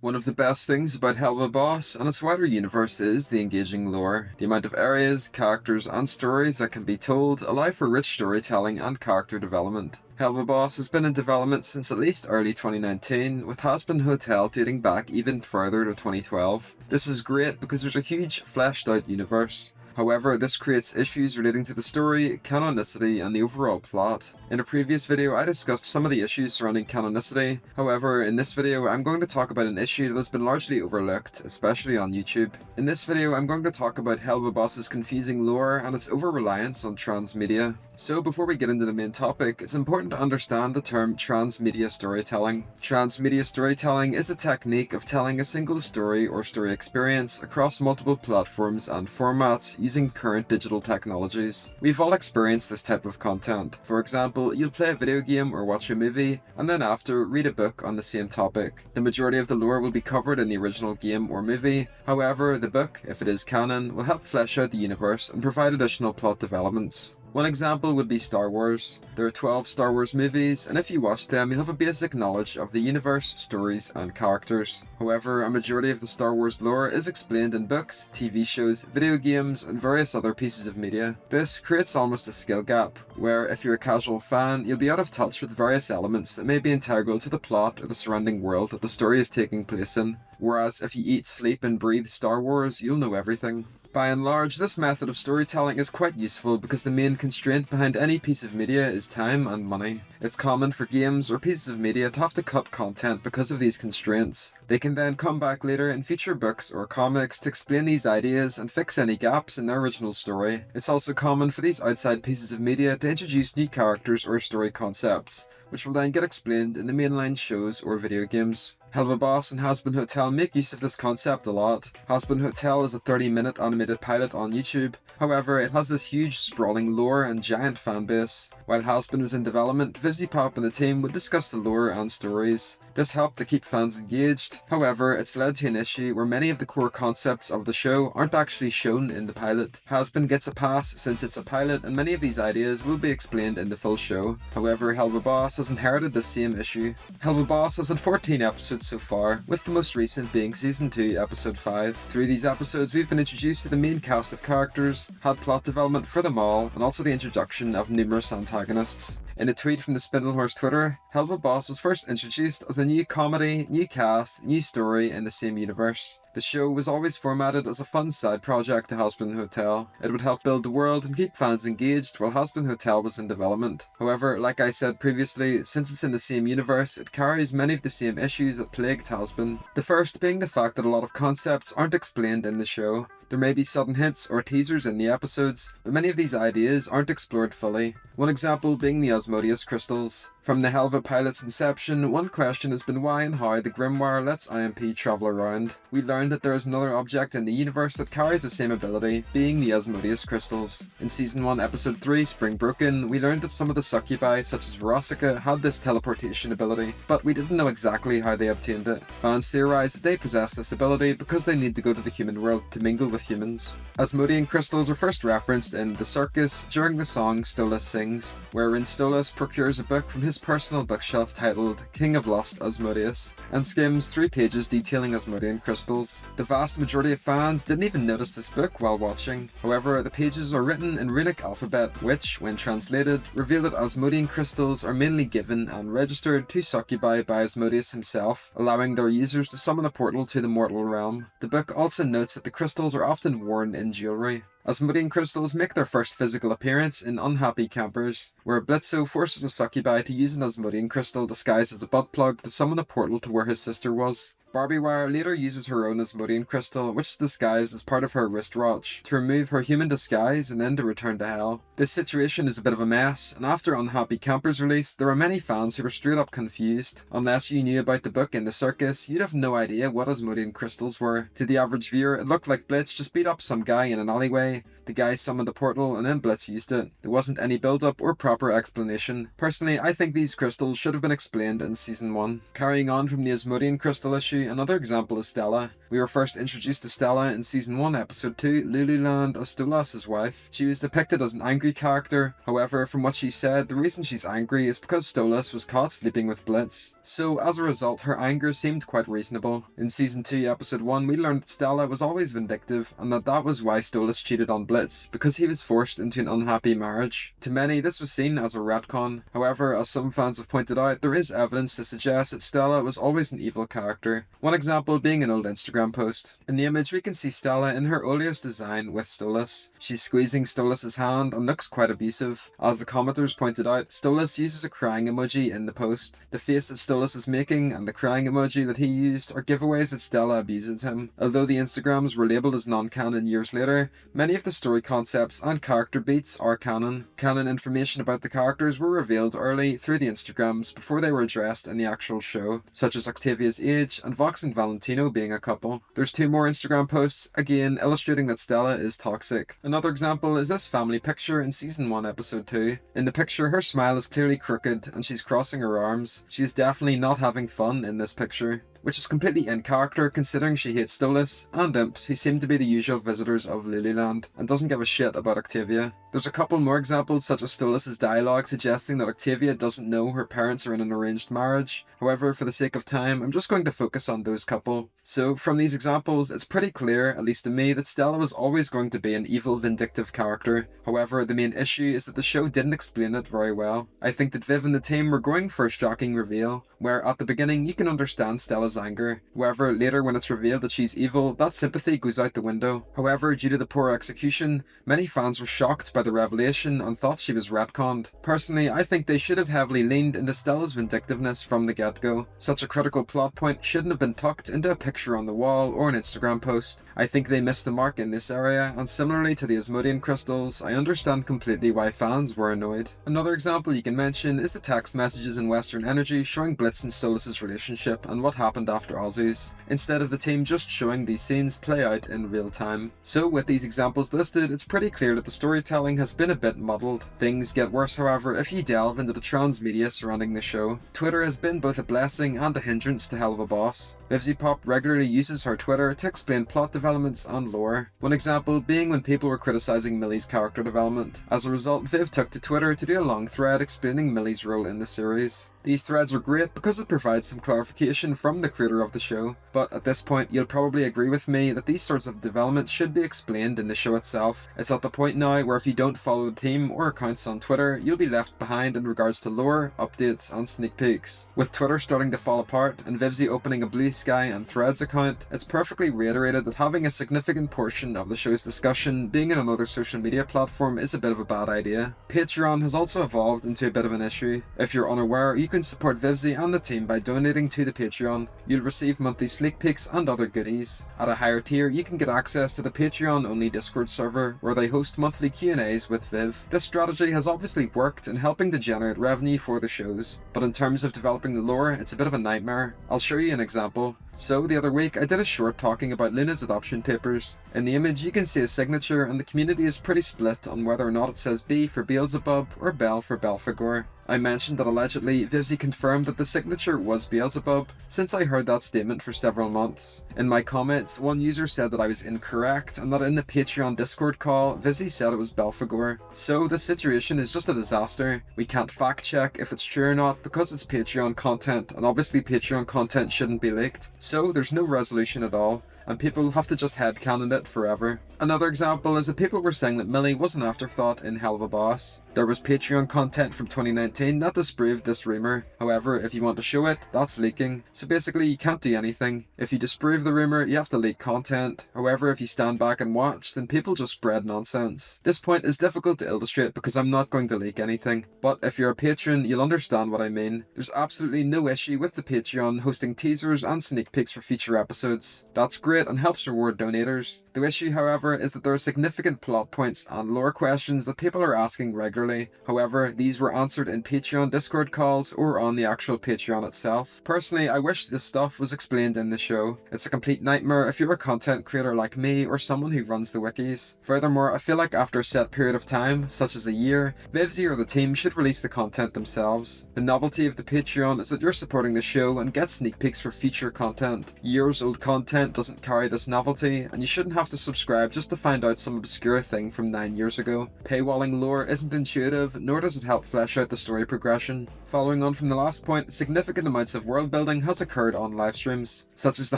One of the best things about Helluva Boss and its wider universe is the engaging lore. The amount of areas, characters, and stories that can be told allow for rich storytelling and character development. Helluva Boss has been in development since at least early 2019, with Hazbin Hotel dating back even further to 2012. This is great because there's a huge fleshed out universe. However, this creates issues relating to the story, canonicity, and the overall plot. In a previous video, I discussed some of the issues surrounding canonicity. However, in this video, I'm going to talk about an issue that has been largely overlooked, especially on YouTube. In this video, I'm going to talk about Helluva Boss's confusing lore and its over-reliance on transmedia. So before we get into the main topic, it's important to understand the term transmedia storytelling. Transmedia storytelling is the technique of telling a single story or story experience across multiple platforms and formats using current digital technologies. We've all experienced this type of content. For example, you'll play a video game or watch a movie, and then after read a book on the same topic. The majority of the lore will be covered in the original game or movie. However, the book, if it is canon, will help flesh out the universe and provide additional plot developments. One example would be Star Wars. There are 12 Star Wars movies, and if you watch them, you'll have a basic knowledge of the universe, stories, and characters. However, a majority of the Star Wars lore is explained in books, TV shows, video games, and various other pieces of media. This creates almost a skill gap, where if you're a casual fan, you'll be out of touch with various elements that may be integral to the plot or the surrounding world that the story is taking place in. Whereas if you eat, sleep, and breathe Star Wars, you'll know everything. By and large, this method of storytelling is quite useful because the main constraint behind any piece of media is time and money. It's common for games or pieces of media to have to cut content because of these constraints. They can then come back later in future books or comics to explain these ideas and fix any gaps in their original story. It's also common for these outside pieces of media to introduce new characters or story concepts, which will then get explained in the mainline shows or video games. Helluva Boss and Hazbin Hotel make use of this concept a lot. Hazbin Hotel is a 30-minute animated pilot on YouTube. However, it has this huge sprawling lore and giant fanbase. While Hazbin was in development, VivziePop and the team would discuss the lore and stories. This helped to keep fans engaged. However, it's led to an issue where many of the core concepts of the show aren't actually shown in the pilot. Hazbin gets a pass since it's a pilot, and many of these ideas will be explained in the full show. However, Helluva Boss has inherited the same issue. Helluva Boss has had 14 episodes so far, with the most recent being Season 2, Episode 5. Through these episodes, we've been introduced to the main cast of characters, had plot development for them all, and also the introduction of numerous antagonists. In a tweet from the Spindlehorse Twitter, Helluva Boss was first introduced as a new comedy, new cast, new story in the same universe. The show was always formatted as a fun side project to Hazbin Hotel. It would help build the world and keep fans engaged while Hazbin Hotel was in development. However, like I said previously, since it's in the same universe, it carries many of the same issues that plagued Hazbin. The first being the fact that a lot of concepts aren't explained in the show. There may be sudden hints or teasers in the episodes, but many of these ideas aren't explored fully. One example being the Osmodeus crystals. From the Helluva pilot's inception, one question has been why and how the Grimoire lets IMP travel around. We learned that there is another object in the universe that carries the same ability, being the Osmodeus crystals. In Season 1, Episode 3, Spring Broken, we learned that some of the succubi, such as Verosica, had this teleportation ability, but we didn't know exactly how they obtained it. Fans theorized that they possess this ability because they need to go to the human world to mingle with humans. Osmodean crystals are first referenced in The Circus during the song Stolas Sings, wherein Stolas procures a book from his personal bookshelf titled King of Lost Osmodeus, and skims 3 pages detailing Osmodean crystals. The vast majority of fans didn't even notice this book while watching. However, the pages are written in runic alphabet which, when translated, reveal that Osmodean crystals are mainly given and registered to succubi by Osmodeus himself, allowing their users to summon a portal to the mortal realm. The book also notes that the crystals are often worn in jewelry. Osmodean crystals make their first physical appearance in Unhappy Campers, where Blitzo forces a succubi to use an Osmodean crystal disguised as a butt plug to summon a portal to where his sister was. Barbie Wire later uses her own Osmodean crystal, which is disguised as part of her wristwatch, to remove her human disguise and then to return to hell. This situation is a bit of a mess, and after Unhappy Camper's release, there were many fans who were straight up confused. Unless you knew about the book in The Circus, you'd have no idea what Osmodean crystals were. To the average viewer, it looked like Blitz just beat up some guy in an alleyway, the guy summoned a portal, and then Blitz used it. There wasn't any build-up or proper explanation. Personally, I think these crystals should have been explained in Season 1. Carrying on from the Osmodean crystal issue, another example is Stella. We were first introduced to Stella in Season 1, Episode 2, Lululand as Stolas' wife. She was depicted as an angry angry character. However, from what she said, the reason she's angry is because Stolas was caught sleeping with Blitz. So as a result, her anger seemed quite reasonable. In Season 2, Episode 1, we learned that Stella was always vindictive, and that was why Stolas cheated on Blitz, because he was forced into an unhappy marriage. To many, this was seen as a retcon. However, as some fans have pointed out, there is evidence to suggest that Stella was always an evil character. One example being an old Instagram post. In the image, we can see Stella in her earliest design with Stolas. She's squeezing Stolas' hand and looks quite abusive. As the commenters pointed out, Stolas uses a crying emoji in the post. The face that Stolas is making and the crying emoji that he used are giveaways that Stella abuses him. Although the Instagrams were labelled as non-canon years later, many of the story concepts and character beats are canon. Canon information about the characters were revealed early through the Instagrams before they were addressed in the actual show, such as Octavia's age and Vox and Valentino being a couple. There's 2 more Instagram posts, again illustrating that Stella is toxic. Another example is this family picture in Season 1 Episode 2. In the picture, her smile is clearly crooked and she's crossing her arms. She is definitely not having fun in this picture, which is completely in character considering she hates Stolas and imps who seem to be the usual visitors of Lilyland and doesn't give a shit about Octavia. There's a couple more examples such as Stolas' dialogue suggesting that Octavia doesn't know her parents are in an arranged marriage. However, for the sake of time, I'm just going to focus on those couple. So from these examples, it's pretty clear, at least to me, that Stella was always going to be an evil, vindictive character. However, the main issue is that the show didn't explain it very well. I think that Viv and the team were going for a shocking reveal, where at the beginning you can understand Stella's anger. However, later when it's revealed that she's evil, that sympathy goes out the window. However, due to the poor execution, many fans were shocked by the revelation and thought she was retconned. Personally, I think they should have heavily leaned into Stella's vindictiveness from the get-go. Such a critical plot point shouldn't have been tucked into a picture on the wall or an Instagram post. I think they missed the mark in this area, and similarly to the Asmodean crystals, I understand completely why fans were annoyed. Another example you can mention is the text messages in Western Energy showing Blitz and Stolas' relationship and what happened after Aussies, instead of the team just showing these scenes play out in real time. So with these examples listed, it's pretty clear that the storytelling has been a bit muddled. Things get worse, however, if you delve into the transmedia surrounding the show. Twitter has been both a blessing and a hindrance to Helluva Boss. VivziePop regularly uses her Twitter to explain plot developments and lore. One example being when people were criticising Millie's character development. As a result, Viv took to Twitter to do a long thread explaining Millie's role in the series. These threads are great because it provides some clarification from the creator of the show, but at this point you'll probably agree with me that these sorts of developments should be explained in the show itself. It's at the point now where if you don't follow the team or accounts on Twitter, you'll be left behind in regards to lore, updates and sneak peeks. With Twitter starting to fall apart and Vivzie opening a Blue Sky and Threads account, it's perfectly reiterated that having a significant portion of the show's discussion being in another social media platform is a bit of a bad idea. Patreon has also evolved into a bit of an issue. If you're unaware, you can support Vivzie and the team by donating to the Patreon. You'll receive monthly sneak peeks and other goodies. At a higher tier, you can get access to the Patreon-only Discord server, where they host monthly Q&As with Viv. This strategy has obviously worked in helping to generate revenue for the shows, but in terms of developing the lore, it's a bit of a nightmare. I'll show you an example. So the other week I did a short talking about Luna's adoption papers. In the image you can see a signature and the community is pretty split on whether or not it says B for Beelzebub or Bel for Belphegor. I mentioned that allegedly Vivzie confirmed that the signature was Beelzebub, since I heard that statement for several months. In my comments, one user said that I was incorrect and that in the Patreon Discord call, Vivzie said it was Belphegor. So the situation is just a disaster. We can't fact check if it's true or not because it's Patreon content, and obviously Patreon content shouldn't be leaked. So there's no resolution at all, and people have to just headcanon it forever. Another example is that people were saying that Millie was an afterthought in Helluva Boss. There was Patreon content from 2019 that disproved this rumour. However, if you want to show it, that's leaking. So basically you can't do anything. If you disprove the rumour, you have to leak content. However, if you stand back and watch, then people just spread nonsense. This point is difficult to illustrate because I'm not going to leak anything. But if you're a patron, you'll understand what I mean. There's absolutely no issue with the Patreon hosting teasers and sneak peeks for future episodes. That's great and helps reward donators. The issue, however, is that there are significant plot points and lore questions that people are asking regularly regularly. However, these were answered in Patreon Discord calls or on the actual Patreon itself. Personally, I wish this stuff was explained in the show. It's a complete nightmare if you're a content creator like me or someone who runs the wikis. Furthermore, I feel like after a set period of time, such as a year, Vivzy or the team should release the content themselves. The novelty of the Patreon is that you're supporting the show and get sneak peeks for future content. Years old content doesn't carry this novelty, and you shouldn't have to subscribe just to find out some obscure thing from 9 years ago. Paywalling lore isn't intuitive, nor does it help flesh out the story progression. Following on from the last point, significant amounts of world building has occurred on live streams, such as the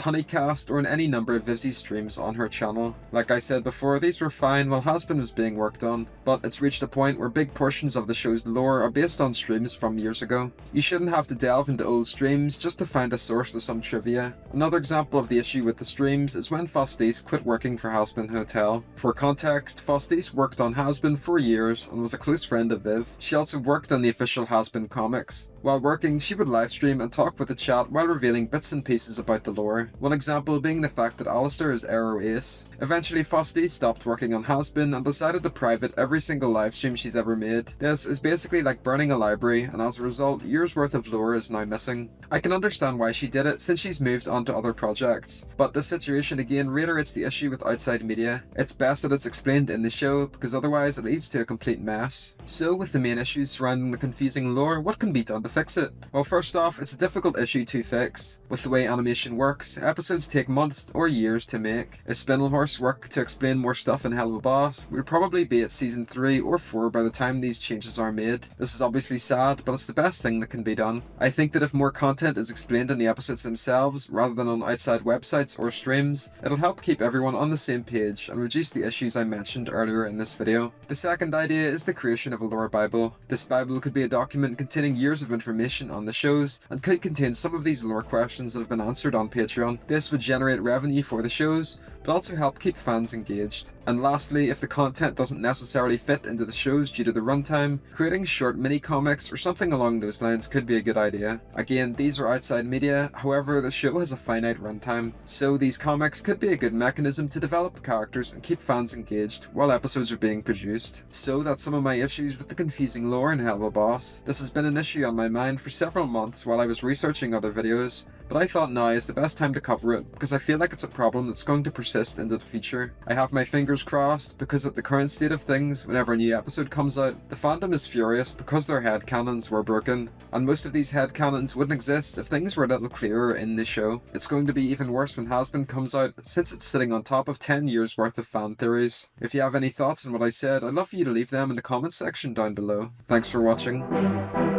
Honeycast or in any number of Vivzy streams on her channel. Like I said before, these were fine while Has-Been was being worked on, but it's reached a point where big portions of the show's lore are based on streams from years ago. You shouldn't have to delve into old streams just to find a source of some trivia. Another example of the issue with the streams is when Fastice quit working for Has-Been Hotel. For context, Fastice worked on Has-Been for years and was a close friend of Viv. She also worked on the official Has-Been comics. While working, she would livestream and talk with the chat while revealing bits and pieces about the lore. One example being the fact that Alistair is Arrow Ace. Eventually, Fastice stopped working on Has-Been and decided to private every single livestream she's ever made. This is basically like burning a library, and as a result, years worth of lore is now missing. I can understand why she did it since she's moved on to other projects, but this situation again reiterates the issue with outside media. It's best that it's explained in the show, because otherwise it leads to a complete mess. So with the main issues surrounding the confusing lore, what can be done to fix it? Well, first off, it's a difficult issue to fix. With the way animation works, episodes take months or years to make. If Spindlehorse work to explain more stuff in Helluva Boss, we'd probably be at season 3 or 4 by the time these changes are made. This is obviously sad, but it's the best thing that can be done. I think that if more content is explained in the episodes themselves, rather than on outside websites or streams, it'll help keep everyone on the same page and reduce the issues I mentioned earlier in this video. The second idea is the creation of a lore bible. This bible could be a document containing years of information on the shows, and could contain some of these lore questions that have been answered on Patreon. This would generate revenue for the shows, but also help keep fans engaged. And lastly, if the content doesn't necessarily fit into the shows due to the runtime, creating short mini comics or something along those lines could be a good idea. Again, these are outside media, however the show has a finite runtime, so these comics could be a good mechanism to develop characters and keep fans engaged while episodes are being produced. So that's some of my issues with the confusing lore in Helluva Boss. This has been an issue on my mind for several months while I was researching other videos, but I thought now is the best time to cover it because I feel like it's a problem that's going to persist into the future. I have my fingers crossed because at the current state of things, whenever a new episode comes out, the fandom is furious because their headcanons were broken, and most of these headcanons wouldn't exist if things were a little clearer in the show. It's going to be even worse when Has-Been comes out since it's sitting on top of 10 years worth of fan theories. If you have any thoughts on what I said, I'd love for you to leave them in the comments section down below. Thanks for watching.